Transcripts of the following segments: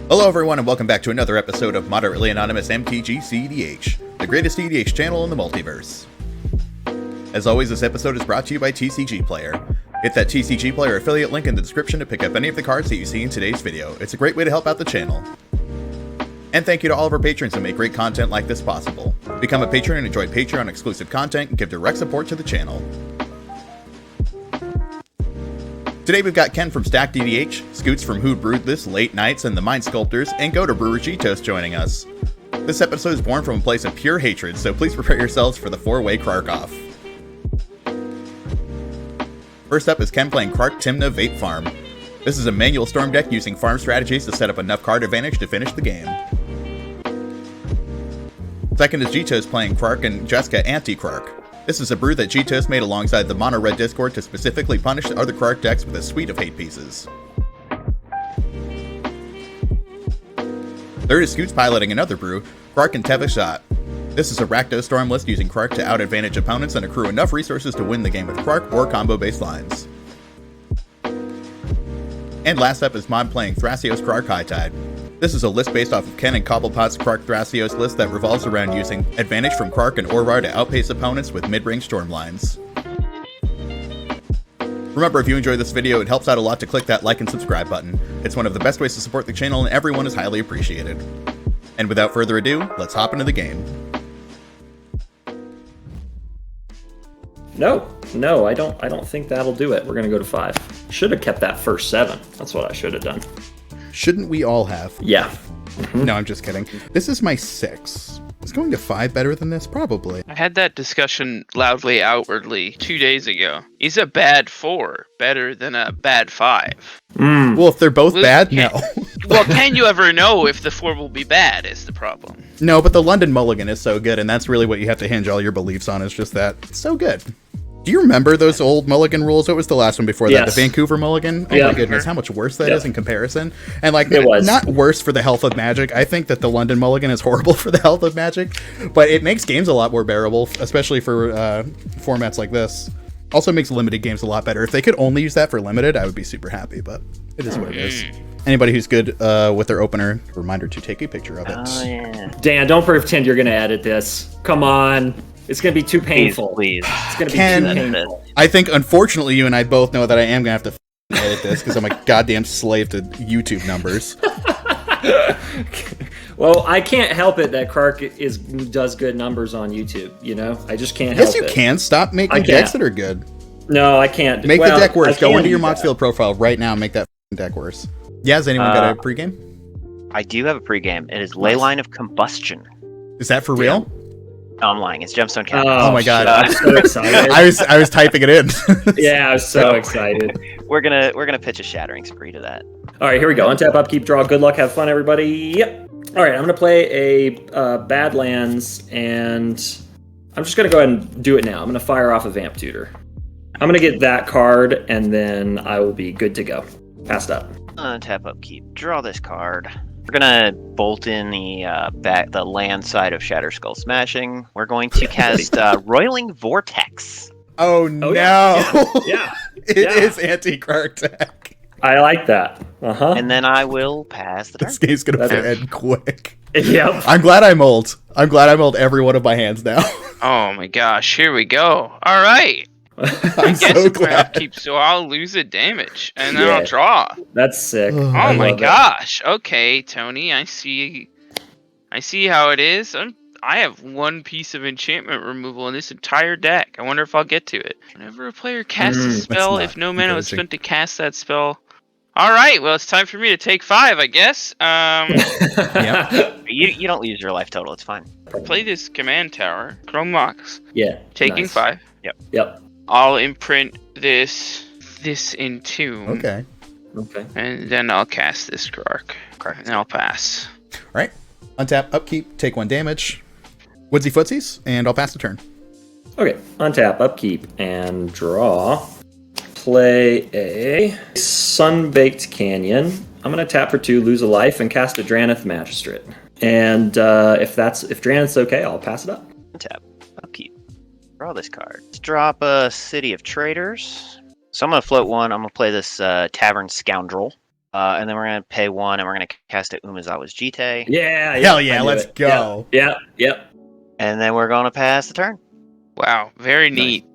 Hello everyone and welcome back to another episode of Moderately Anonymous MTG cEDH, the greatest cEDH channel in the multiverse. As always, this episode is brought to you by TCG Player. Hit that TCG Player affiliate link in the description to pick up any of the cards that you see in today's video. It's a great way to help out the channel. And thank you to all of our patrons who make great content like this possible. Become a patron and enjoy Patreon exclusive content and give direct support to the channel. Today we've got Ken from Stacked EDH, Scoots from Who Brewed This, Late Nights, and the Mind Sculptors, and Go to Brewer Cheetos joining us. This episode is born from a place of pure hatred, so please prepare yourselves for the 4-way KRARK Off. First up is Ken playing KRARK Tymna Vape Farm. This is a manual storm deck using farm strategies to set up enough card advantage to finish the game. Second is Jitos playing KRARK and Jessica Anti-KRARK. This is a brew that Jitos made alongside the Mono Red Discord to specifically punish other KRARK decks with a suite of hate pieces. Third is Scoots piloting another brew, KRARK and Teva Shot. This is a Rakdos Storm list using KRARK to out-advantage opponents and accrue enough resources to win the game with KRARK or combo-based lines. And last up is Mod playing Thrasios KRARK High Tide. This is a list based off of Ken and Cobblepot's KRARK Thrasios list that revolves around using advantage from KRARK and Aurora to outpace opponents with mid-range storm lines. Remember, if you enjoyed this video, it helps out a lot to click that like and subscribe button. It's one of the best ways to support the channel and everyone is highly appreciated. And without further ado, let's hop into the game. No, I don't think that'll do it. We're gonna go to 5. Should have kept that first 7. That's what I should have done. Shouldn't we all have? Yeah. No, I'm just kidding. This is my 6. Is going to 5 better than this? Probably. I had that discussion loudly outwardly 2 days ago. Is a bad 4 better than a bad 5? Well, if they're both bad, no. Well, can you ever know if the 4 will be bad is the problem. No, but the London Mulligan is so good, and that's really what you have to hinge all your beliefs on, is just that. It's so good. Do you remember those old Mulligan rules? What was the last one before that? Yes. The Vancouver Mulligan? Oh my goodness, how much worse that is in comparison. And like, It was. not worse for the health of Magic. I think that the London Mulligan is horrible for the health of Magic, but it makes games a lot more bearable, especially for formats like this. Also makes limited games a lot better. If they could only use that for limited, I would be super happy, but it is what it is. Anybody who's good with their opener, reminder to take a picture of it. Oh, yeah. Dan, don't pretend you're gonna edit this. Come on. It's gonna be too painful. Please. It's gonna be Ken, too painful. I think, unfortunately, you and I both know that I am going to have to edit this because I'm a goddamn slave to YouTube numbers. Well, I can't help it that KRARK does good numbers on YouTube, you know? I just can't help Yes, it. you can. Stop making can't. decks that are good. No, I can't. Make the deck worse. Go into your Moxfield. Moxfield profile right now and make that deck worse. Yeah, has anyone got a pregame? I do have a pregame. It is Leyline of Combustion. Is that for real? No, I'm lying. It's Gemstone Capital. Oh my god. I'm so excited. I was typing it in. Yeah, I was so excited. We're gonna pitch a shattering spree to that. All right, here we go. Untap, upkeep, draw. Good luck, have fun, everybody. Yep. All right, I'm going to play a Badlands, and I'm just going to go ahead and do it now. I'm going to fire off a Vamp Tutor. I'm going to get that card, and then I will be good to go. Passed up. Untap, upkeep, draw this card. We're gonna bolt in the land side of Shatterskull Smashing. We're going to cast Roiling Vortex. Oh no! Yeah. It is anti-KRARK deck. I like that. And then I will pass the turn. This game's gonna end quick. Yep. I'm glad I mulled. every one of my hands now. Oh my gosh, here we go. All right. I'm Guess so it's my glad. upkeep, so I'll lose a damage, and then Yeah. I'll draw. That's sick. Oh, Oh I my love it. gosh. Okay, Tony, I see how it is. I have one piece of enchantment removal in this entire deck. I wonder if I'll get to it. Whenever a player casts a spell, that's if no not mana was encouraging. spent to cast that spell. All right, well, it's time for me to take 5, I guess. Yep. You don't lose your life total. It's fine. Play this command tower, Chrome Mox, Yeah. taking nice. 5. Yep. I'll imprint this Entomb. Okay. Okay. And then I'll cast this KRARK. And I'll pass. All right. Untap, upkeep, take 1 damage. Woodsy footsies, and I'll pass the turn. Okay. Untap, upkeep, and draw. Play a Sunbaked Canyon. I'm going to tap for 2, lose a life, and cast a Draneth Magistrate. And if Draneth's okay, I'll pass it up. Untap, upkeep, draw this card. Let's drop a City of Traders. So I'm going to float 1. I'm going to play this Tavern Scoundrel. And then we're going to pay 1, and we're going to cast it Umezawa's Jite. Yeah. Hell yeah, I knew let's it. go. Yep. And then we're going to pass the turn. Wow, very neat.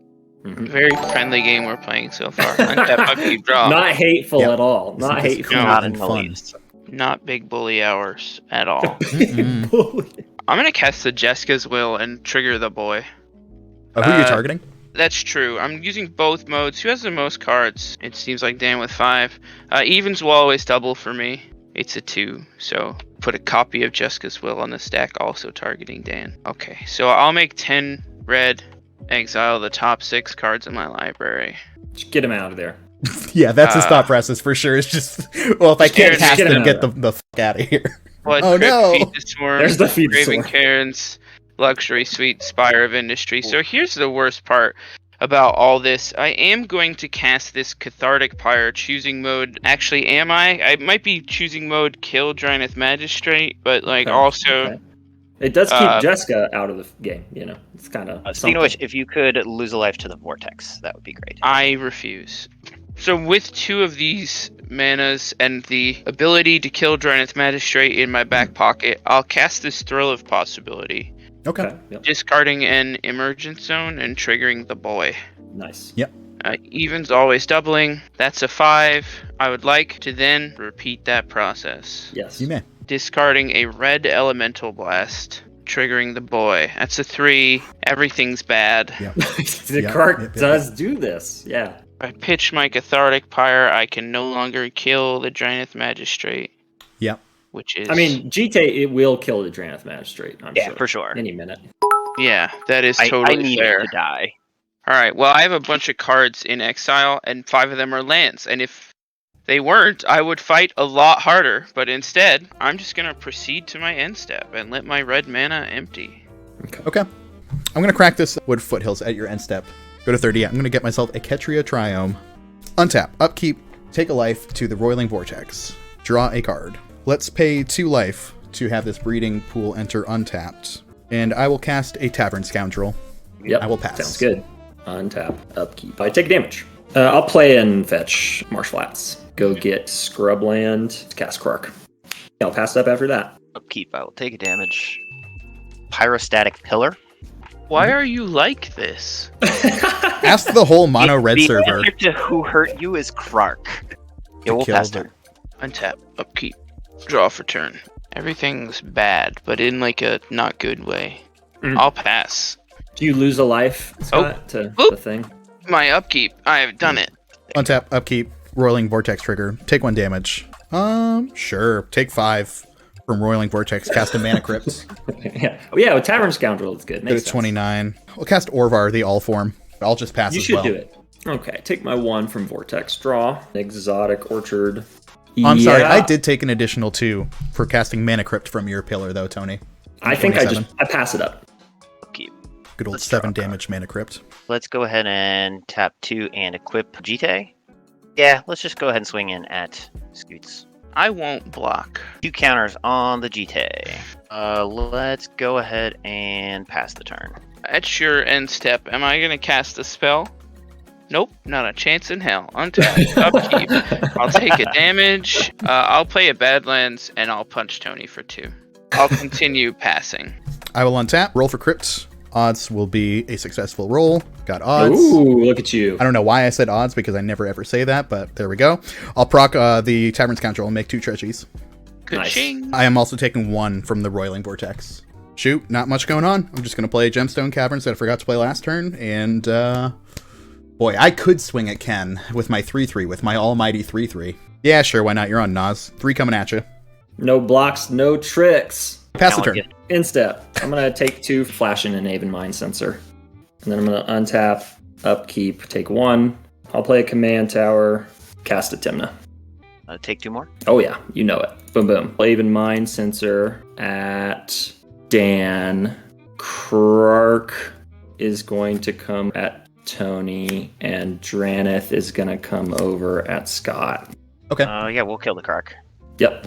Mhm. Very friendly game we're playing so far. Untap, upkeep, draw. Not hateful Yep. at all. Not This is hateful. cool. Not and in the fun. least. Not big bully hours at all. Mm-mm. I'm gonna cast the Jessica's Will and trigger the boy. Oh, who are you targeting? That's true. I'm using both modes. Who has the most cards? It seems like Dan with 5. Evens will always double for me. It's a 2, so put a copy of Jessica's Will on the stack, also targeting Dan. Okay, so I'll make 10 red, exile the top 6 cards in my library. Just get him out of there. Yeah, that's his thought process for sure. It's just, well, if I can't Just cast get him them, out get of the fuck out of here. Blood Oh, Crypt, no. Feed the Swarm, There's the Feed the Raven Swarm. Cairns, Luxury Suite, Spire of Industry. So here's the worst part about all this. I am going to cast this Cathartic Pyre choosing mode. Actually, am I? I might be choosing mode Kill Dryneth Magistrate, but like Okay, also... okay. It does keep Jessica out of the game, you know. It's kind of Speaking of which, if you could lose a life to the Vortex, that would be great. I refuse. So with 2 of these manas and the ability to kill Dryneth Magistrate in my back pocket, I'll cast this Thrill of Possibility, Okay. Yep. discarding an Emergent Zone and triggering the boy. Nice. Evens always doubling. That's a 5. I would like to then repeat that process. Yes. You may. Discarding a red Elemental Blast, triggering the boy. That's a 3. Everything's bad. Yep. The Yep, card yep. does do this. Yeah. If I pitch my Cathartic Pyre, I can no longer kill the Dryneth Magistrate. Yep. Which is... I mean, Jite, it will kill the Drannith Magistrate, I'm sure. For sure. Any minute. Yeah, that is I totally need fair. it to die. Alright, well, I have a bunch of cards in exile, and 5 of them are lands. And if they weren't, I would fight a lot harder. But instead, I'm just going to proceed to my end step and let my red mana empty. Okay. I'm going to crack this Wood Foothills at your end step. Go to 30. I'm going to get myself a Ketria Triome. Untap. Upkeep. Take a life to the Roiling Vortex. Draw a card. Let's pay 2 life to have this Breeding Pool enter untapped. And I will cast a Tavern Scoundrel. Yep. I will pass. Sounds good. Untap, upkeep. I take damage. I'll play and fetch Marsh Flats. Go get Scrubland, cast KRARK. I'll pass it up after that. Upkeep, I will take a damage. Pyrostatic Pillar. Why are you like this? Ask the whole mono red the server. answer to who hurt you is KRARK. It will kill pass the- turn. Untap, upkeep, draw for turn. Everything's bad, but in like a not good way. I'll pass. Do you lose a life, Scott, to Oop. the thing? My upkeep, I have done it. Untap. Upkeep. Roiling Vortex trigger. Take 1 damage. Sure. Take 5 from Roiling Vortex. Cast a Mana Crypt. Yeah. Oh, yeah, with Tavern Scoundrel, it's good. Go to Makes sense. 29. We'll cast Orvar, the All Form. I'll just pass You as should well. do it. Okay, take my 1 from Vortex. Draw. Exotic Orchard. I'm sorry, Yeah. I did take an additional 2 for casting Mana Crypt from your pillar, though, Tony. I think I 27. pass it up. Upkeep. Good old Let's draw 7 a card. damage Mana Crypt. Let's go ahead and tap 2 and equip Jite. Yeah, let's just go ahead and swing in at Scoots. I won't block. 2 counters on the Jite. Let's go ahead and pass the turn. At your end step, am I going to cast a spell? Nope, not a chance in hell. Untap, upkeep. I'll take a damage. I'll play a Badlands, and I'll punch Tony for 2. I'll continue passing. I will untap. Roll for Crypt. Odds will be a successful roll. Got odds. Ooh, look at you. I don't know why I said odds because I never ever say that, but there we go. I'll proc the Tavern Scoundrel and make 2 treasures. Ka-ching. I am also taking 1 from the Roiling Vortex. Shoot, not much going on. I'm just going to play Gemstone Caverns that I forgot to play last turn, and boy, I could swing at Ken with my 3/3, with my almighty 3/3. Yeah, sure, why not? You're on Nas. 3 coming at you. No blocks, no tricks. Pass the Now turn. get- Instep. I'm going to take 2 Flash in an Aven Mind Sensor. And then I'm going to untap, upkeep, take 1. I'll play a Command Tower, cast a Timna. Take 2 more. Oh yeah, you know it. Boom, boom. Aven Mind Sensor at Dan. KRARK is going to come at Tony, and Drannith is going to come over at Scott. Okay. Yeah, we'll kill the KRARK. Yep.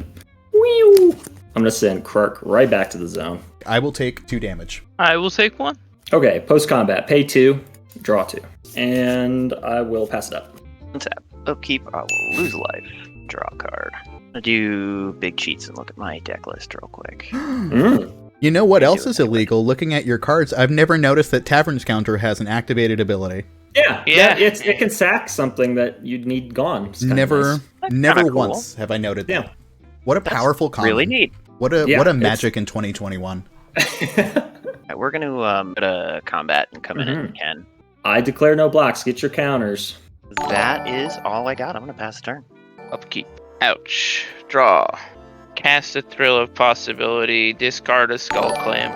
Whew. I'm going to send KRARK right back to the zone. I will take 2 damage. I will take 1. Okay, post combat, pay 2, draw 2. And I will pass it up. Untap. Upkeep, I will lose life. Draw a card. I'm gonna do big cheats and look at my deck list real quick. You know what else is illegal? Looking at your cards, I've never noticed that Tavern Scoundrel has an activated ability. Yeah. Yeah. It can sack something that you'd need gone. It's kinda Never, nice. never Kinda cool. once have I noted that. Yeah. What a powerful common. Really neat. What a Yeah, magic in 2021. Right, we're gonna go to combat and come in if we can. I declare no blocks. Get your counters. That is all I got. I'm gonna pass the turn. Upkeep. Ouch. Draw. Cast a Thrill of Possibility. Discard a Skull Clamp.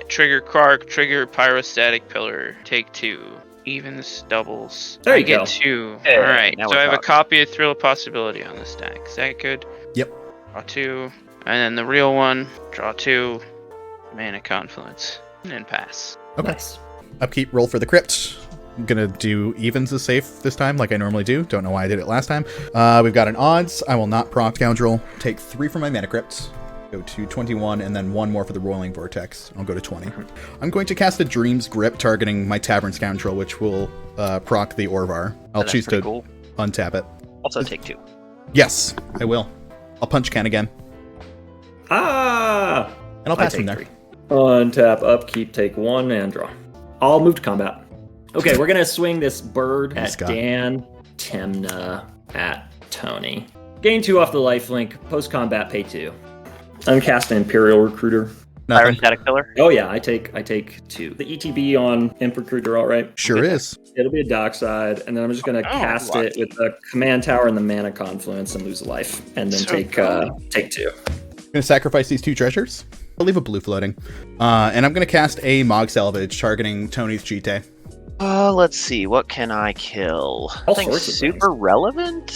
Trigger KRARK. Trigger Pyrostatic Pillar. Take 2. Evens, doubles. There you I get go. 2. Yeah, Alright, now so we're I have a talking. copy of Thrill of Possibility on this deck. Is that good? Yep. Draw 2. And then the real one. Draw 2. Mana Confluence. And then pass. Okay. Nice. Upkeep, roll for the crypt. I'm gonna do evens as safe this time, like I normally do. Don't know why I did it last time. We've got an odds. I will not proc Scoundrel. Take 3 from my mana crypt. Go to 21, and then 1 more for the Roiling Vortex. I'll go to 20. I'm going to cast a Dream's Grip, targeting my Tavern Scoundrel, which will proc the Orvar. I'll That's choose to pretty cool. untap it. Also take 2. Yes, I will. I'll punch Ken again, Ah! and I'll pass from there. 3. Untap, upkeep, take 1, and draw. I'll move to combat. Okay, we're gonna swing this bird at Scott. Dan, Timna at Tony. Gain 2 off the lifelink. Post combat, pay 2. I'm casting Imperial Recruiter. Nothing. Pyrostatic Pillar. Oh yeah, I take 2. The ETB on Imp Recruiter, all right. Sure is. It'll be a dockside, and then I'm just gonna cast it with the command tower and the mana confluence and lose a life, and then So take 2. I'm gonna sacrifice these 2 treasures. I'll leave a blue floating, and I'm gonna cast a Mog Salvage, targeting Tony's Jite. Let's see. What can I kill? All Nothing sorts of super relevant.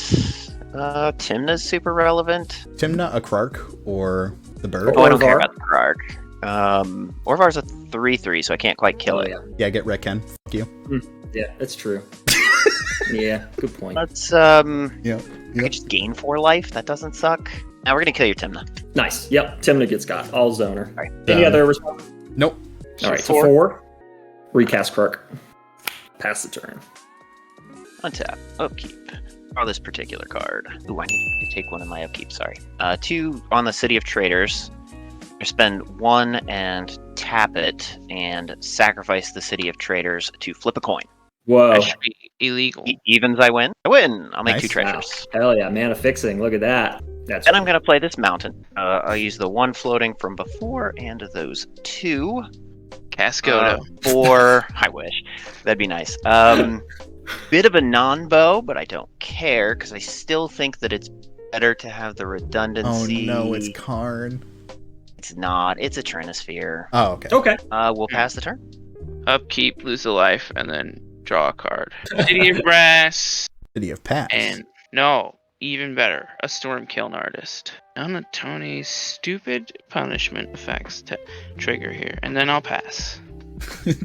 Timna's super relevant. Timna, a KRARK, or the bird? Oh, I don't care Orvar? about the KRARK. Orvar's a 3/3, so I can't quite kill Oh, it. yeah. Yeah, get wrecked, Ken. Fuck you. Yeah, that's true. Yeah, good point. Let's Yeah. I could just gain 4 life. That doesn't suck. Now we're gonna kill your Timna. Nice. Yep, Timna gets got. All zoner. All right. Any other response? Nope. All right, so 4. 4. Recast KRARK. Pass the turn. Untap. Upkeep. Draw this particular card. Ooh, I need to take 1 in my upkeep. Sorry. 2 on the City of Traders. I spend 1 and tap it and sacrifice the City of Traders to flip a coin. Whoa. That should be illegal. Evens, I win. I win. I'll make Nice. 2 treasures. Hell yeah, mana fixing. Look at that. That's Then I'm going to play this mountain. I'll use the 1 floating from before and those 2. Cascoda. 4. I wish. That'd be nice. Bit of a non-bow, but I don't care because I still think that it's better to have the Oh redundancy. no, it's Karn. It's not. It's a Trinisphere. Oh, okay. okay. We'll pass the turn. Upkeep, lose a life, and then draw a card. City of Brass. City of Pass. And no, even better, a Stormkiln Artist. None of Tony's stupid punishment effects to trigger here, and then I'll pass.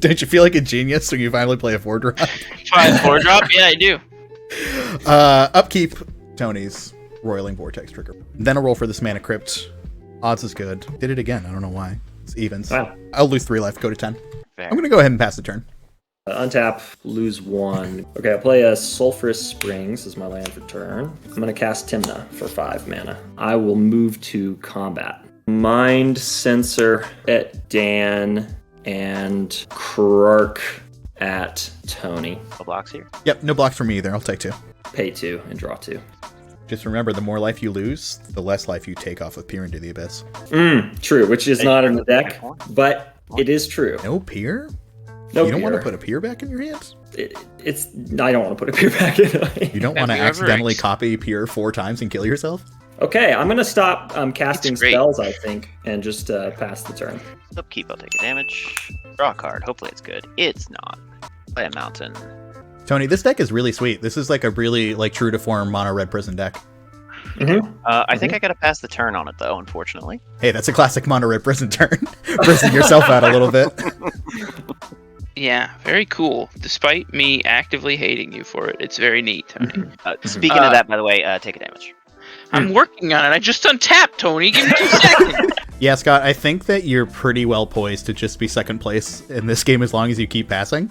Don't you feel like a genius when you finally play a 4-drop? 5/4 drop? Yeah, I do. Upkeep, Tony's Roiling Vortex trigger. Then a roll for this Mana Crypt. Odds is good. Did it again. I don't know why. It's evens. Wow. I'll lose 3 life. Go to 10. Fair. I'm going to go ahead and pass the turn. Untap, lose 1. Okay, I'll play a Sulphurous Springs as my land for turn. I'm going to cast Timna for 5 mana. I will move to combat. Mind Sensor at Dan and KRARK at Tony. No blocks here. Yep, no blocks for me either. I'll take 2. Pay 2 and draw 2. Just remember, the more life you lose, the less life you take off of Peer into the Abyss. True, which is not in the deck, but it is true. No Peer? No You don't want to Peer. put a Peer back in your hands? It's. I don't want to put a Peer back in. You don't Have want to you ever accidentally copy Peer 4 times and kill yourself? Okay, I'm going to stop casting It's great. spells, I think, and just pass the turn. Upkeep, I'll take a damage. Draw a card. Hopefully it's good. It's not. Play a mountain. Tony, this deck is really sweet. This is like a really true to form mono red prison deck. I think I gotta pass the turn on it though, unfortunately. Hey, that's a classic mono red prison turn. Prison yourself out a little bit. Yeah, very cool. Despite me actively hating you for it, it's very neat, Tony. Speaking of that, by the way, take a damage. I'm working on it. I just untapped, Tony. Give me 2 seconds. Yeah, Scott, I think that you're pretty well poised to just be second place in this game as long as you keep passing.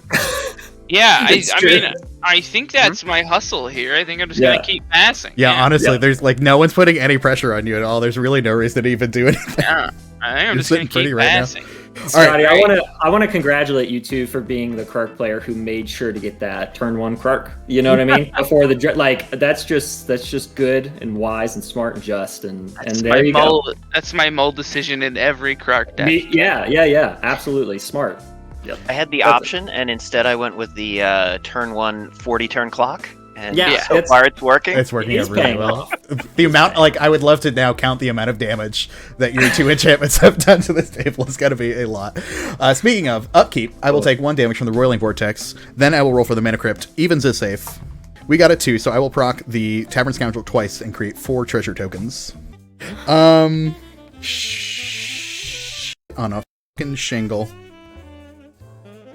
Yeah, It's I true. mean, I think that's my hustle here. I think I'm just gonna keep passing. Yeah, honestly, Yeah. there's like no one's putting any pressure on you at all. There's really no reason to even do anything. Yeah, I think I'm You're just gonna sitting pretty keep right now. passing. Scotty, right. I want to congratulate you two for being the KRARK player who made sure to get that turn 1 KRARK. You know what I mean? Before the like, that's just good and wise and smart and just and there you go. That's my mull decision in every KRARK deck. Yeah, absolutely smart. Yep. I had the option, and instead I went with the turn 1 40 turn clock. And Yeah, so far it's working. It's working It is out really paying well. off. The amount, like, I would love to now count the amount of damage that your 2 enchantments have done to this table. It's got to be a lot. Speaking of upkeep, I will take 1 damage from the Roiling Vortex. Then I will roll for the Mana Crypt. Evens is safe. We got a 2, so I will proc the Tavern Scoundrel twice and create 4 treasure tokens. On a fucking shingle.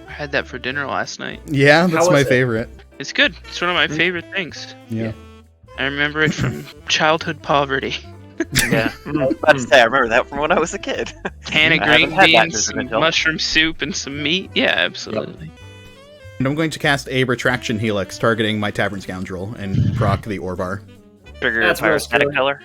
I had that for dinner last night. Yeah, that's How my was it? favorite. It's good. It's one of my favorite things. Yeah. I remember it from childhood poverty. Yeah. I was about to say, I remember that from when I was a kid. Can of I haven't green had that beans, since some until- mushroom soup, and some meat. Yeah, absolutely. And I'm going to cast a Retraction Helix targeting my Tavern Scoundrel and proc the Orvar. Trigger That's real Pyrostatic scary. Pillar.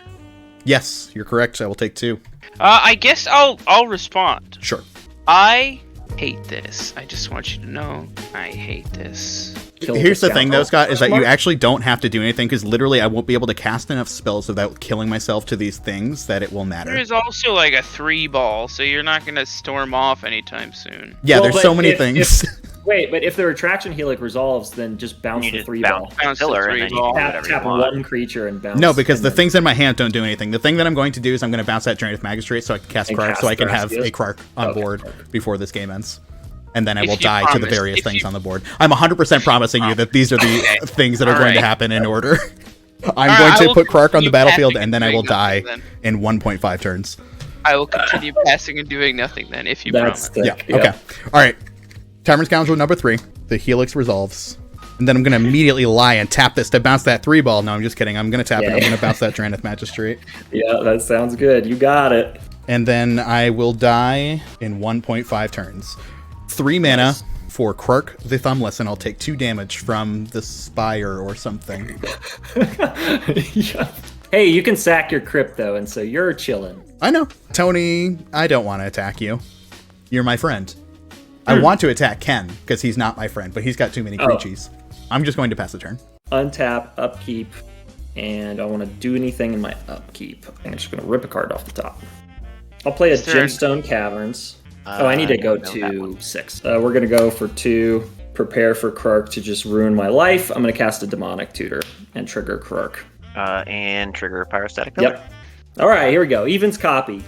Yes, you're correct. I will take 2. I guess I'll respond. Sure. I hate this. I just want you to know I hate this. Kill Here's the thing, though, scoundrel. Scott, is that you Smart. actually don't have to do anything, because literally I won't be able to cast enough spells without killing myself to these things that it will matter. There's also like a 3-ball, so you're not gonna storm off anytime soon. Yeah, Well, there's but so many if- things. Wait, but if the retraction helix resolves, then just bounce You the just 3 bounce ball. Bounce the pillar, and then you 3-ball. can do Tap, whatever tap you want. 1 creature and bounce. No, because and the then- things in my hand don't do anything. The thing that I'm going to do is I'm going to bounce that Draineth Magistrate so I can cast And KRARK, cast so I can the have rest, a yes. KRARK on Okay. board before this game ends. And then I If will you die to the promise- various if things you- on the board. I'm 100% promising you that these are the things that are going to Alright. happen in order. I'm Alright, going I to will put KRARK on the continue battlefield, passing and then I will doing die nothing in 1.5 turns. I will continue passing and doing nothing then, if you That's promise. thick. Yeah, okay. Alright. Tavern Scoundrel number 3. The Helix resolves. And then I'm going to immediately lie and tap this to bounce that 3-ball. No, I'm just kidding. I'm going to tap it. I'm going to bounce that Draineth Magistrate. Yeah, that sounds good. You got it. And then I will die in 1.5 turns. 3 mana for KRARK the Thumbless, and I'll take 2 damage from the Spire or something. Yeah. Hey, you can sack your crypt though, and so you're chilling. I know. Tony, I don't want to attack you. You're my friend. I want to attack Ken, because he's not my friend, but he's got too many creatures. I'm just going to pass the turn. Untap, upkeep, and I want to do anything in my upkeep. I'm just going to rip a card off the top. I'll play a Is there an- Gemstone Caverns. I need to go I don't know that to one. 6. We're going to go for 2. Prepare for KRARK to just ruin my life. I'm going to cast a Demonic Tutor and trigger KRARK. And trigger Pyrostatic Pillar. Yep. All right, here we go. Evens copy.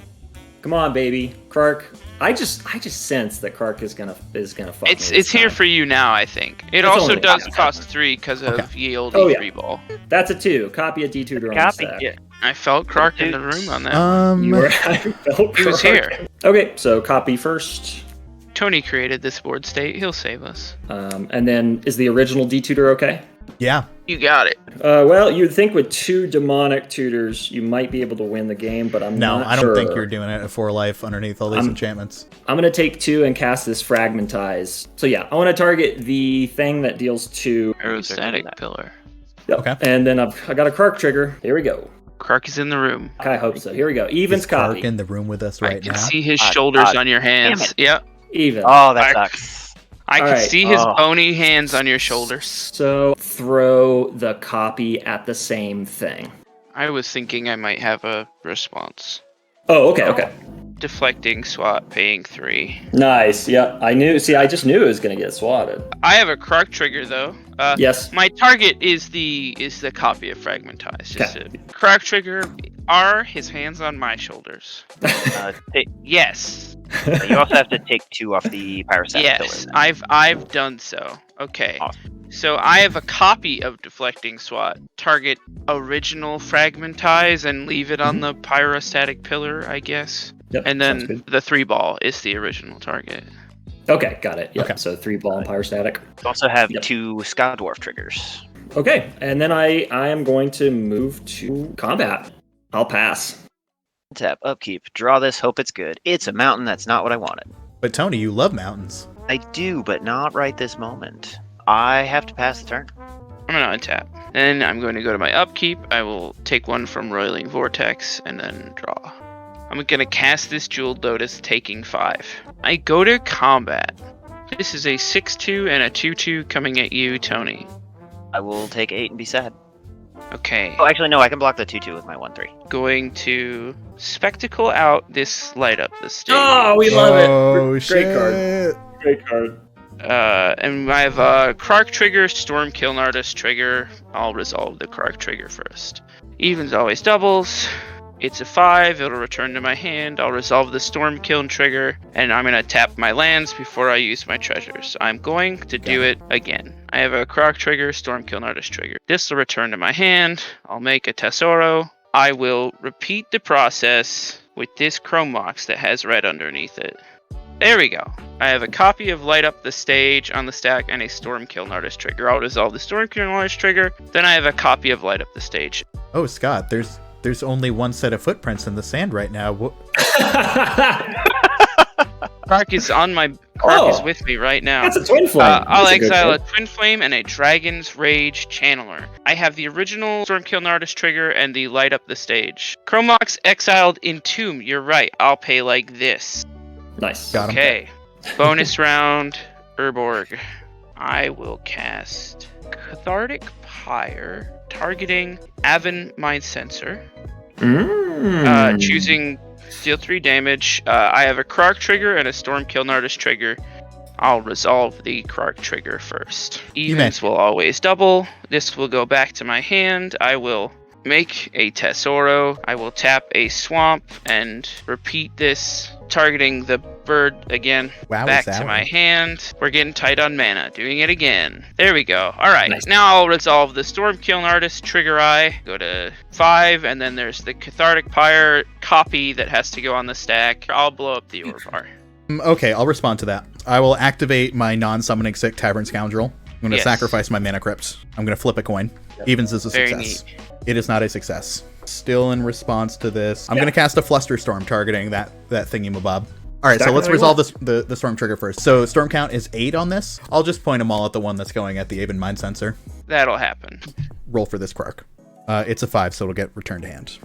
Come on, baby. KRARK. I just sense that KRARK is gonna fuck It's me this here time. for you now, I think. It It's also only- does yeah. cost 3 because of Okay. yield Oh, yeah. 3-ball. That's a 2. Copy a D-Tutor on the Copy. stack. Yeah, I felt KRARK in the room on that. You were, I felt He was KRARK. here. Okay, so copy first. Tony created this board state. He'll save us. And then is the original D-Tutor okay? Yeah. You got it. Well, you'd think with 2 Demonic Tutors, you might be able to win the game, but I'm No, not I don't sure. think you're doing it at 4 life underneath all these enchantments. I'm going to take 2 and cast this Fragmentize. So yeah, I want to target the thing that deals 2. Aerostatic pillar. Yep. Okay. And then I got a KRARK trigger. Here we go. KRARK is in the room. I hope so. Here we go. Evens Is KRARK copy. in the room with us I right can now? see his Ah, shoulders God. on your hands. Damn it. Yep. Even. Oh, that I- sucks. I can Alright. see his Oh. bony hands on your shoulders. So throw the copy at the same thing. I was thinking I might have a response. Oh, okay. Deflecting, swat, paying 3. Nice. Yeah, I knew. See, I just knew it was going to get swatted. I have a KRARK trigger though. Yes. My target is the copy of Fragmentize. Just a KRARK trigger. Are his hands on my shoulders? Yes. You also have to take 2 off the Pyrostatic Yes. Pillar. I've done so. Okay. Awesome. So I have a copy of Deflecting Swat. Target original Fragmentize and leave it on the Pyrostatic Pillar, I guess. Yep, And sounds then good. the 3-ball is the original target. Okay, got it. Yeah. Okay. So 3 ball and Pyrostatic. You also have Yep. 2 Scout Dwarf triggers. Okay, and then I am going to move to combat. I'll pass. Tap, upkeep, draw this, hope it's good. It's a mountain, that's not what I wanted. But Tony, you love mountains. I do, but not right this moment. I have to pass the turn. I'm going to untap. Then I'm going to go to my upkeep. I will take one from Roiling Vortex and then draw. I'm going to cast this Jeweled Lotus, taking 5. I go to combat. This is a 6-2 and a 2-2 coming at you, Tony. I will take 8 and be sad. Okay. Oh, actually, no, I can block the 2-2 with my 1-3. Going to spectacle out this Light Up the Stage. Oh, we love it. Oh, Great card. Great card. And I have a KRARK trigger, Stormkiln Artist trigger. I'll resolve the KRARK trigger first. Evens always doubles. It's a 5, it'll return to my hand. I'll resolve the Stormkiln trigger, and I'm going to tap my lands before I use my treasures. I'm going to do it again. I have a KRARK trigger, Stormkiln Artist trigger. This will return to my hand. I'll make a Tesoro. I will repeat the process with this Chrome Mox that has red underneath it. There we go. I have a copy of Light Up the Stage on the stack and a Stormkiln Artist trigger. I'll resolve the Stormkiln Artist trigger. Then I have a copy of Light Up the Stage. Oh, Scott, there's only one set of footprints in the sand right now. KRARK is on my... KRARK is with me right now. That's a Twin Flame. I'll That's a good exile a card. Twin Flame and a Dragon's Rage Channeler. I have the original Stormkiln Artist trigger and the Light Up the Stage. Chromox exiled Entomb. You're right. I'll pay like this. Nice. Got him. Okay. Bonus round, Urborg. I will cast Cathartic Pyre, targeting Avon Mind Sensor. Choosing deal 3 damage. I have a KRARK trigger and a Stormkiln Artist trigger. I'll resolve the KRARK trigger first. Evens will always double. This will go back to my hand. I will make a Tesoro. I will tap a Swamp and repeat this, targeting the bird again. Wow, back to my hand. We're getting tight on mana. Doing it again. There we go. All right. Nice. Now I'll resolve the Stormkiln Artist trigger eye. Go to 5, and then there's the Cathartic Pyre copy that has to go on the stack. I'll blow up the Orvar. Okay, I'll respond to that. I will activate my non-summoning sick Tavern Scoundrel. I'm going to Yes. sacrifice my Mana Crypt. I'm going to flip a coin. Evens is a Very success. It is not a success. Still in response to this, I'm Yeah. going to cast a Flusterstorm targeting that thingy-mabob. All right, so Stack let's another resolve one. the storm trigger first. So storm count is 8 on this. I'll just point them all at the one that's going at the Avon Mind Sensor. That'll happen. Roll for this KRARK. It's a 5, so it'll get returned to hand.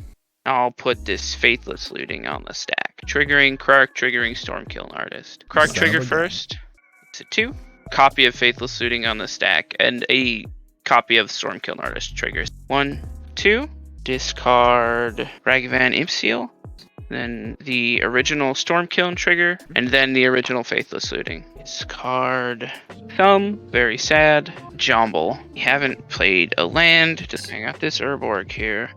I'll put this Faithless Looting on the stack. Triggering KRARK, triggering Stormkiln Artist. KRARK Son trigger of a gun. first. It's a 2. Copy of Faithless Looting on the stack, and a copy of Stormkiln Artist triggers. 1, 2. Discard Ragavan Imp Seal. Then the original Stormkiln trigger, and then the original Faithless Looting. Discard Thumb, very sad. Jomble. We haven't played a land, just hang out this Urborg here.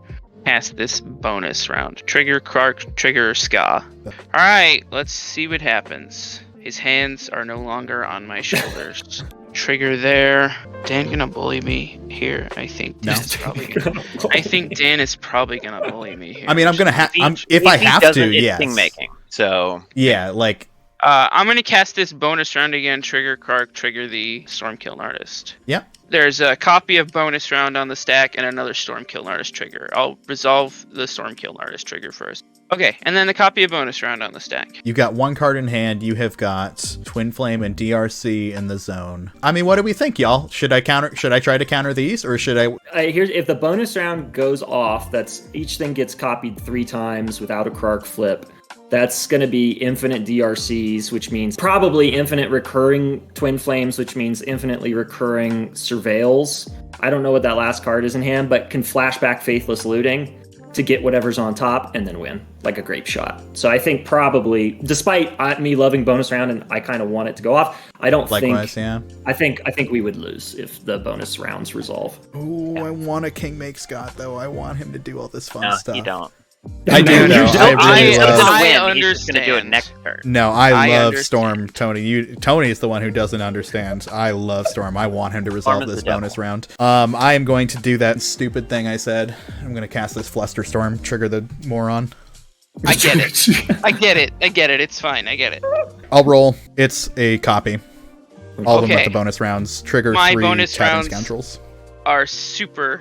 Cast this bonus round. Trigger KRARK, trigger Ska. Alright, let's see what happens. His hands are no longer on my shoulders. Trigger there. Dan gonna bully me here. I think No. Dan's probably gonna, I think Dan is probably gonna bully me here. I mean, I'm going to have... If I he have doesn't, to, it's yes. thing making. So Yeah, like... I'm gonna cast this bonus round again. Trigger KRARK, trigger the Stormkiln Artist. Yeah. There's a copy of bonus round on the stack and another Stormkiln Artist trigger. I'll resolve the Stormkiln Artist trigger first. Okay, and then the copy of bonus round on the stack. You've got one card in hand. You have got Twin Flame and DRC in the zone. I mean, what do we think, y'all? Should I try to counter these, or should I... Here's if the bonus round goes off, that's each thing gets copied 3 times without a KRARK flip. That's going to be infinite DRCs, which means probably infinite recurring Twin Flames, which means infinitely recurring Surveils. I don't know what that last card is in hand, but can flashback Faithless Looting to get whatever's on top and then win, like a grape shot. So I think probably, despite me loving bonus round and I kind of want it to go off, I don't Likewise, think... yeah. I think we would lose if the bonus rounds resolve. Ooh, I want a King Make Scott, though. I want him to do all this fun no, stuff. you don't. I do, though. I really He's love... gonna I win. He's just gonna do it understand. next turn. No, I love understand. Storm, Tony. Tony is the one who doesn't understand. I love Storm. I want him to resolve Storm is this the devil. bonus round. I am going to do that stupid thing I said. I'm going to cast this Flusterstorm, trigger the moron. I get it. I get it. I get it. It's fine. I get it. I'll roll. It's a copy. All of them with Okay. the bonus rounds. Trigger My 3 bonus Tavern rounds- Scoundrels. Are super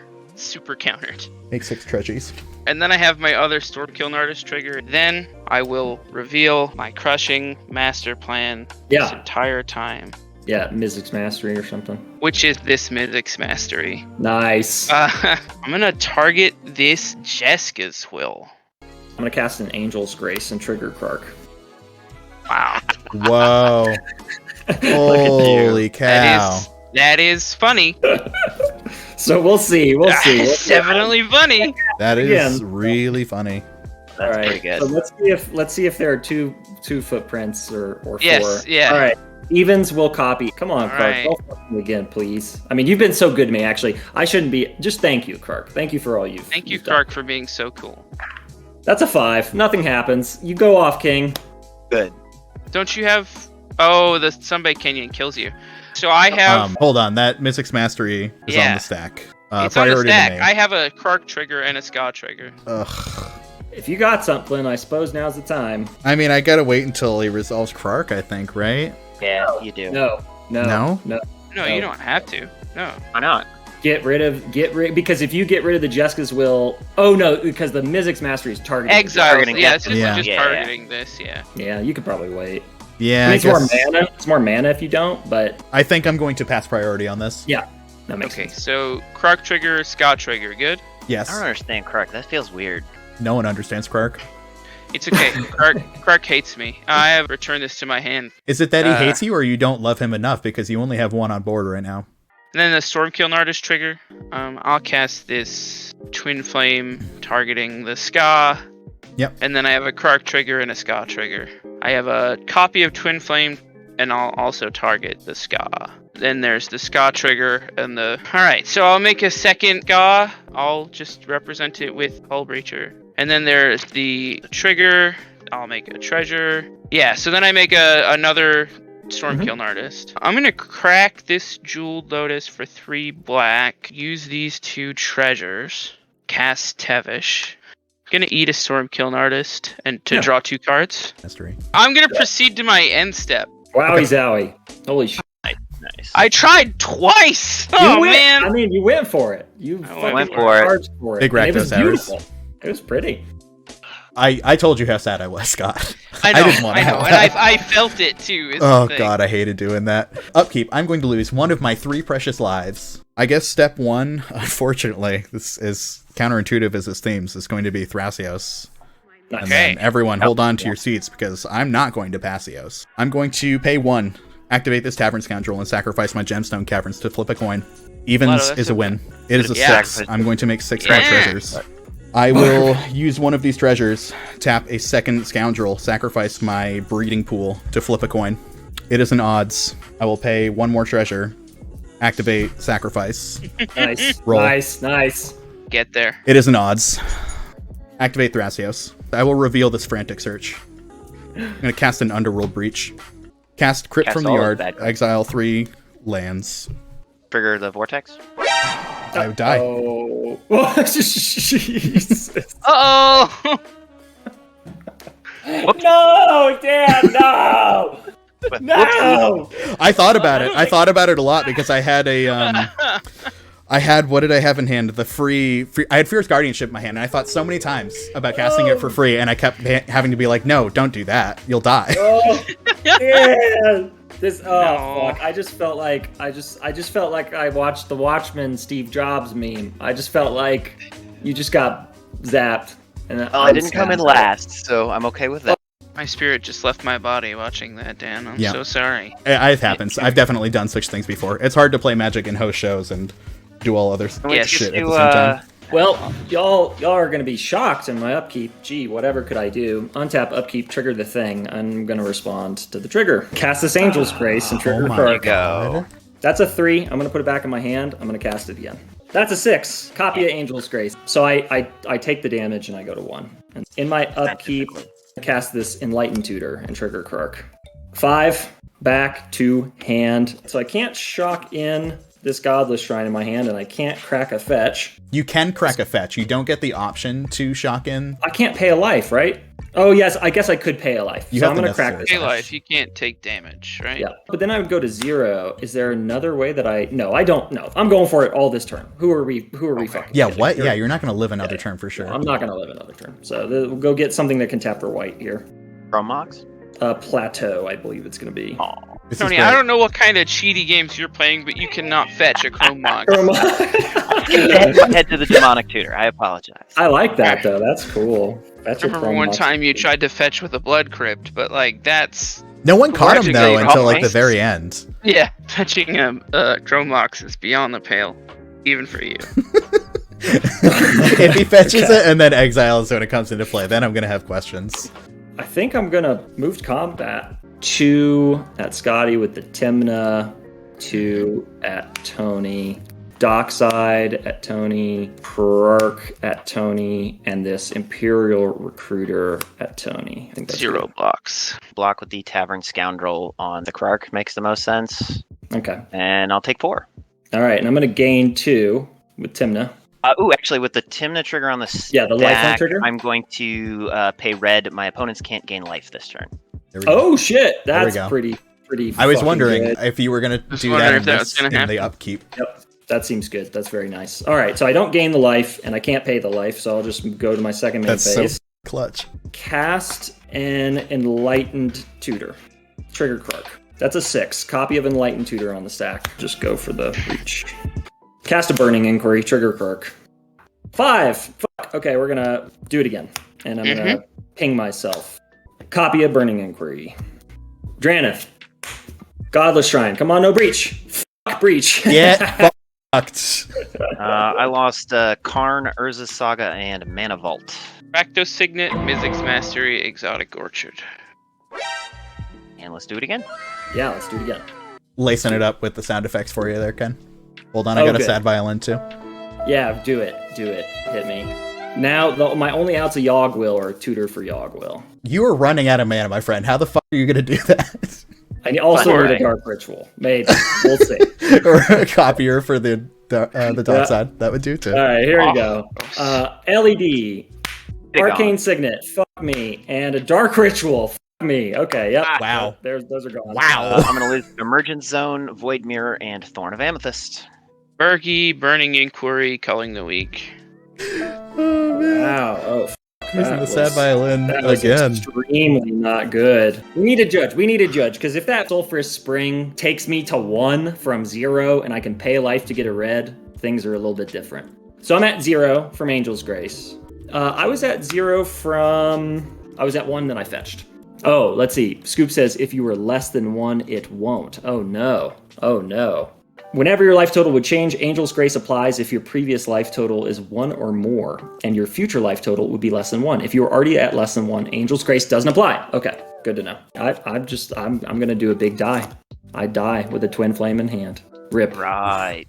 countered. Make 6 treasures. And then I have my other Stormkiln Artist trigger. Then I will reveal my crushing master plan this Yeah. entire time. Yeah, Mythic's Mastery or something. Which is this Mythic's Mastery. Nice. I'm gonna target this Jeska's Will. I'm gonna cast an Angel's Grace and trigger KRARK. Wow. Whoa. Holy cow. That is funny. So we'll see. We'll see. It's definitely funny. That is Again. really funny. That's All right. pretty good. So let's see if there are two footprints or four. Yes, yeah. All right. Evens will copy. Come on, All KRARK. right. Don't fuck me again, please. I mean, you've been so good to me. Actually, I shouldn't be. Just thank you, KRARK. Thank you for all you've. Thank you, you've done. KRARK, for being so cool. That's a 5. Nothing happens. You go off, King. Good. Don't you have? Oh, the Sunbay Canyon kills you. So I have. Hold on, that Mythic's Mastery is on Yeah. the stack. It's on the priority to stack. me. I have a KRARK trigger and a Ska trigger. Ugh. If you got something, I suppose now's the time. I mean, I gotta wait until he resolves KRARK, I think, right? Yeah, you do. No. No? No, you don't have to. No. Why not? Get rid because if you get rid of the Jeska's Will, oh no, because the Mythic's Mastery is targeting. Exiles. targeting Yeah, it. it's just, Yeah. just Yeah, yeah. targeting this. Yeah. Yeah, you could probably wait. Yeah, I mean, I it's more guess. mana. It's more mana if you don't, but I think I'm going to pass priority on this. yeah, that makes Okay, sense. so KRARK trigger, Ska trigger, good. Yes. I don't understand KRARK. That feels weird. No one understands KRARK. It's okay. KRARK hates me. I have returned this to my hand. Is it that he Uh, hates you, or you don't love him enough because you only have one on board right now? And then the Stormkill Nardist trigger. I'll cast this Twin Flame targeting the Ska. Yep. And then I have a KRARK trigger and a Ska trigger. I have a copy of Twin Flame, and I'll also target the Ska. Then there's the Ska trigger and the... Alright, so I'll make a second Ska. I'll just represent it with Hull Breacher. And then there's the trigger. I'll make a treasure. Yeah, so then I make another Stormkill Nardist. I'm gonna crack this Jeweled Lotus for 3 black. Use these 2 treasures. Cast Tevish. Gonna eat a Stormkill Nardist and to draw 2 cards. Mystery. I'm gonna proceed to my end step. Wowie zowie! Holy shit! Nice. I tried twice. Oh man. I mean, you went for it. You I fucking went for it. charged for it. Big And it was Rakdos hours. beautiful. It was pretty. I told you how sad I was, Scott. I know, didn't want to have and that. I felt it too. is Oh the thing. god, I hated doing that. Upkeep, I'm going to lose one of my 3 precious lives. I guess step 1, unfortunately, this is counterintuitive as its themes, is going to be Thrasios. Nice. And then Okay. everyone hold on to your seats because I'm not going to Passios. I'm going to pay 1, activate this Tavern Scoundrel, and sacrifice my Gemstone Caverns to flip a coin. Evens Wow, that's is a okay. win. It is a Yeah. 6. I'm going to make 6 Yeah. more treasures. I will use one of these treasures, tap a second Scoundrel, sacrifice my Breeding Pool to flip a coin. It is an odds. I will pay 1 more treasure, activate, sacrifice. Nice. Roll. Nice. Get there. It is an odds. Activate Thrasios. I will reveal this frantic search. I'm going to cast an Underworld Breach. Cast Crypt Cast from the all the Yard. bad cards. Exile 3 lands. Trigger the vortex. I would die. Oh. Jesus. Uh-oh. No, Dan, no! No! I thought about it. I thought about it a lot because I had a I had, what did I have in hand? The free I had Fierce Guardianship in my hand, and I thought so many times about casting it for free, and I kept having to be like, no, don't do that. You'll die. Oh, yeah. This No. fuck. I just felt like I watched the Watchmen Steve Jobs meme. I just felt like you just got zapped. And I didn't come in last, so I'm okay with that. My spirit just left my body watching that, Dan. I'm Yeah. so sorry. It happens. I've definitely done such things before. It's hard to play Magic and host shows and do all other Yes. shit at You, the same time. Well, y'all are gonna be shocked in my upkeep. Gee, whatever could I do? Untap, upkeep, trigger the thing. I'm gonna respond to the trigger. Cast this Angel's Grace and trigger Oh my KRARK. Go. That's a 3. I'm gonna put it back in my hand. I'm gonna cast it again. That's a 6. Copy of Angel's Grace. So I take the damage and I go to 1. And in my upkeep, I cast this Enlightened Tutor and trigger KRARK. 5, back to hand. So I can't shock in this Godless Shrine in my hand, and I can't crack a fetch. You can crack a fetch. You don't get the option to shock in. I can't pay a life, right? Oh yes, I guess I could pay a life. You So have I'm the gonna crack necessary this. Hey, Gosh. life, you can't take damage, right? Yeah, but then I would go to 0. Is there another way that I? No, I don't know. I'm going for it all this turn. Who are we fucking? Yeah, kidding? what? Yeah, you're not going to live another turn for sure. I'm not gonna live another turn. So we'll go get something that can tap for white here. Chromox? Plateau, I believe it's gonna be. Aw. This Tony, is I great. don't know what kind of cheaty games you're playing, but you cannot fetch a Chrome Mox. Head to the demonic tutor. I apologize. I like that though. That's cool. That's I remember one time you tried to fetch with a Blood Crypt, but like that's No one caught him though Logically, until like the almost. very end. yeah, fetching a Chrome Mox is beyond the pale, even for you. If he fetches it and then exiles when it comes into play, then I'm gonna have questions. I think I'm gonna move to combat. 2 at Scotty with the Timna, 2 at Tony, Dockside at Tony, KRARK at Tony, and this Imperial Recruiter at Tony. I think that's 0 blocks. Block with the Tavern Scoundrel on the KRARK makes the most sense. good. Okay. And I'll take 4. All right, and I'm gonna gain 2 with Timna. Actually, with the Timna trigger on the stack, Yeah, the lifeline trigger? I'm going to pay red. My opponents can't gain life this turn. There we go. Oh shit, There we that's go. pretty. I was fucking wondering good. if you were gonna Just do wondering that if that was gonna in the happen. upkeep. Yep, that seems good. That's very nice. All right, so I don't gain the life, and I can't pay the life, so I'll just go to my second main That's so phase. clutch. Cast an Enlightened Tutor. Trigger KRARK. That's a 6. Copy of Enlightened Tutor on the stack. Just go for the reach. Cast a Burning Inquiry. Trigger KRARK. 5. Fuck. Okay, we're gonna do it again, and I'm gonna ping myself. Copy of Burning Inquiry. Draneth. Godless Shrine. Come on, no breach. Fuck breach. Yeah, fucked. I lost Karn, Urza's Saga, and Mana Vault. Rakdos Signet, Mizzix Mastery, Exotic Orchard. And let's do it again. Yeah, let's do it again. Lacing it up with the sound effects for you there, Ken. Hold on, I Oh, got a good. sad violin too. Yeah, do it. Do it. Hit me. Now, my only out's a Yogg-Will or a tutor for Yogg-Will. You are running out of mana, my friend. How the fuck are you gonna do that? I also need a Alright. Dark Ritual. Maybe. We'll see. Or a copier for the dark Yeah. side. That would do too. All right, here we go. LED, Big Arcane on. Signet, fuck me, and a Dark Ritual, fuck me. Okay, yep. Wow. Those are gone. Wow. I'm going to lose Emergence Zone, Void Mirror, and Thorn of Amethyst. Bergie, Burning Inquiry, Culling the Weak. Wow. Oh, fuck. Using That the sad was- violin That was again. extremely not good. We need a judge. Because if that Sulphurous Spring takes me to 1 from 0 and I can pay life to get a red, things are a little bit different. So I'm at 0 from Angel's Grace. I was at 1, then I fetched. Oh, let's see. Scoop says if you were less than 1, it won't. Oh no. Oh no. Whenever your life total would change, Angel's Grace applies if your previous life total is 1 or more, and your future life total would be less than 1. If you were already at less than 1, Angel's Grace doesn't apply. Okay, good to know. I'm gonna do a big die. I die with a twin flame in hand. Rip, Right.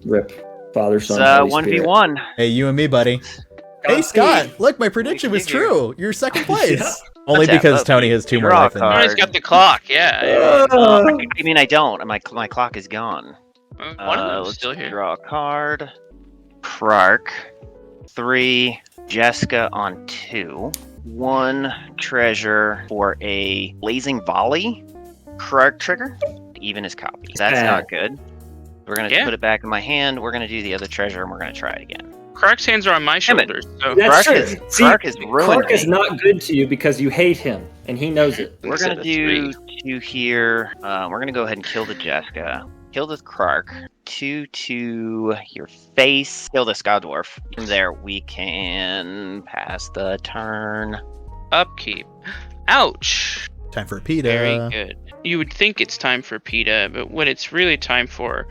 rip. Father, It's Son, Holy Spirit. 1v1. Hey, you and me, buddy. Hey, Scott. Look, my prediction was figure. true. You're second place. Yeah. Only That's because it. Tony has 2 more Draw a life than card. me. Tony's got the clock, yeah. I mean, I don't. My clock is gone. One of them's Let's still here. draw a card. KRARK. 3. Jessica on 2. 1 treasure for a Blazing Volley. KRARK trigger. Even is copy. That's Yeah. not good. We're going to Yeah. put it back in my hand. We're going to do the other treasure, and we're going to try it again. KRARK's hands are on my Damn it. shoulders, so That's KRARK true. is- See, KRARK is ruined KRARK is me. not good to you because you hate him, and he knows it. We're Instead going to of do 3. 2 here. We're going to go ahead and kill the Jessica. Kill the KRARK. 2 to your face. Kill the Scout Dwarf. From there, we can pass the turn. Upkeep. Ouch. Time for a PETA. Very good. You would think it's time for PETA, but what it's really time for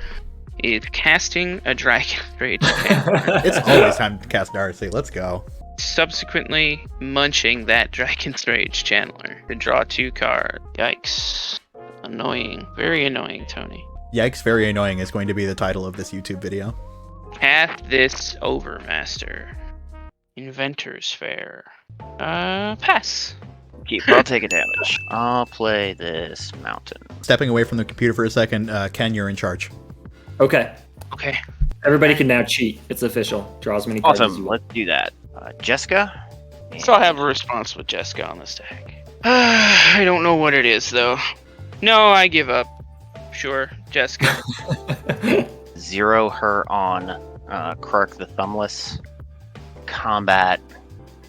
is casting a Dragon Rage Channeler. It's always time to cast Darcy. Let's go. Subsequently munching that Dragon's Rage Channeler to draw 2 cards. Yikes. Annoying. Very annoying, Tony. Yikes, very annoying is going to be the title of this YouTube video. Pass this over, Master. Inventor's Fair. Pass. Keep. I'll take a damage. I'll play this mountain. Stepping away from the computer for a second, Ken, you're in charge. Okay. Okay. Everybody can now cheat. It's official. Draw as many cards as you Awesome. want. Let's do that. Jessica. So I have a response with Jessica on this deck. I don't know what it is, though. No, I give up. Sure, Jessica. 0 her on KRARK the Thumbless. Combat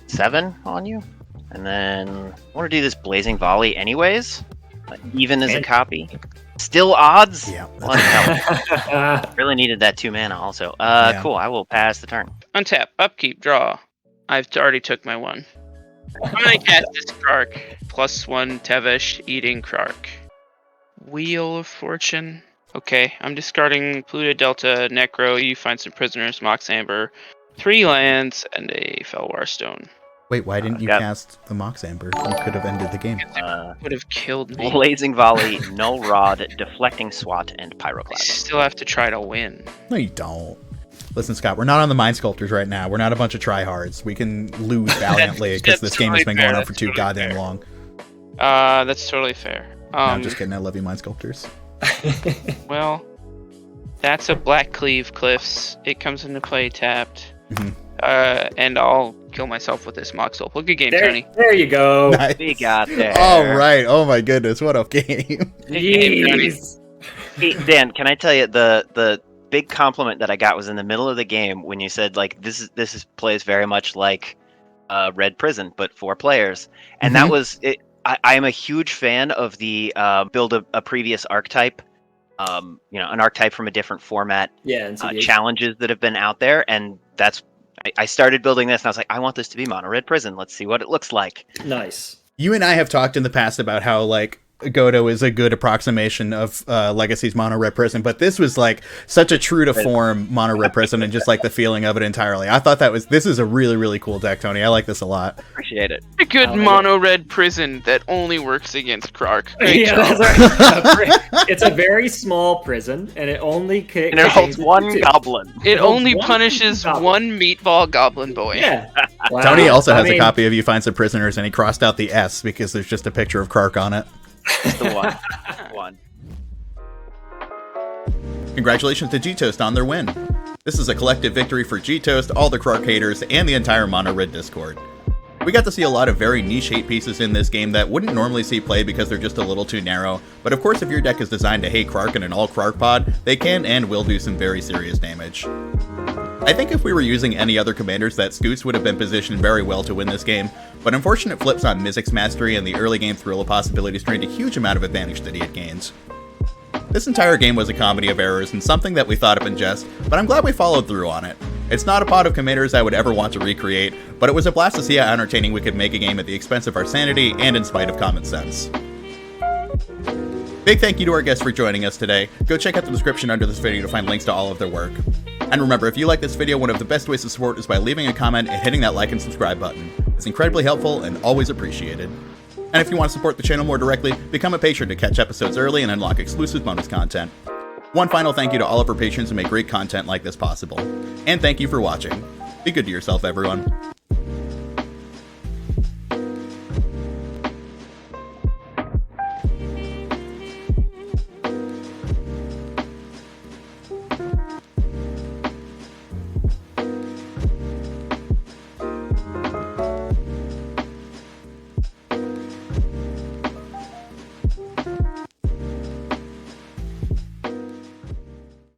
7 on you. And then I want to do this Blazing Volley anyways. Even as a And- copy. Still odds? Yeah. Bloody hell. Really needed that 2 mana also. Yeah. Cool. I will pass the turn. Untap, upkeep, draw. I've already took my one. I'm gonna cast this KRARK. +1 Tevesh, eating KRARK. Wheel of Fortune. Okay, I'm discarding Pluto Delta, Necro, you find some prisoners, Mox Amber, 3 lands, and a Felwar Stone. Wait, why didn't you cast the Mox Amber? You could have ended the game. Would have killed me. Blazing Volley, Null Rod, Deflecting Swat, and I Pyroclast. still have to try to win. No, you don't. Listen, Scott, we're not on the Mind Sculptors right now. We're not a bunch of tryhards. We can lose valiantly because this game has been going on for too goddamn long. That's totally fair. No, I'm just kidding. I love you, Mind Sculptors. Well, that's a Black Cleave Cliffs. It comes into play tapped. And I'll kill myself with this Mox Ult. Well, good game, Tony. There you go. Nice. We got there. All right. Oh my goodness, what a game. Jeez. Hey, Dan, can I tell you the big compliment that I got was in the middle of the game when you said like this plays very much like Red Prison, but 4 players, and that was it. I am a huge fan of the build a previous archetype, an archetype from a different format. Yeah, and challenges that have been out there, and that's I started building this, and I was like, I want this to be Mono Red Prison. Let's see what it looks like. Nice. You and I have talked in the past about how like Godo is a good approximation of Legacy's Mono Red Prison, but this was like such a true to form Mono Red Prison and just like the feeling of it entirely. I thought this is a really, really cool deck, Tony. I like this a lot. Appreciate it. A good Mono Red Prison that only works against KRARK. Yeah, that's right. It's a very small prison, and it only and it holds 1 goblin. It only punishes 1 meatball goblin boy. Yeah. Wow. Tony also has a copy of You Find Some Prisoners, and he crossed out the S because there's just a picture of KRARK on it. The one. Congratulations to G-Toast on their win. This is a collective victory for G-Toast, all the KRARK haters, and the entire Mono Red Discord. We got to see a lot of very niche hate pieces in this game that wouldn't normally see play because they're just a little too narrow, but of course if your deck is designed to hate KRARK in an all KRARK pod, they can and will do some very serious damage. I think if we were using any other commanders, that Scoots would have been positioned very well to win this game, but unfortunate flips on Mizzix's mastery and the early game thrill of possibilities drained a huge amount of advantage that he had gained. This entire game was a comedy of errors and something that we thought up in jest, but I'm glad we followed through on it. It's not a pod of commanders I would ever want to recreate, but it was a blast to see how entertaining we could make a game at the expense of our sanity and in spite of common sense. Big thank you to our guests for joining us today. Go check out the description under this video to find links to all of their work. And remember, if you like this video, one of the best ways to support is by leaving a comment and hitting that like and subscribe button. It's incredibly helpful and always appreciated. And if you want to support the channel more directly, become a patron to catch episodes early and unlock exclusive bonus content. One final thank you to all of our patrons who make great content like this possible. And thank you for watching. Be good to yourself, everyone.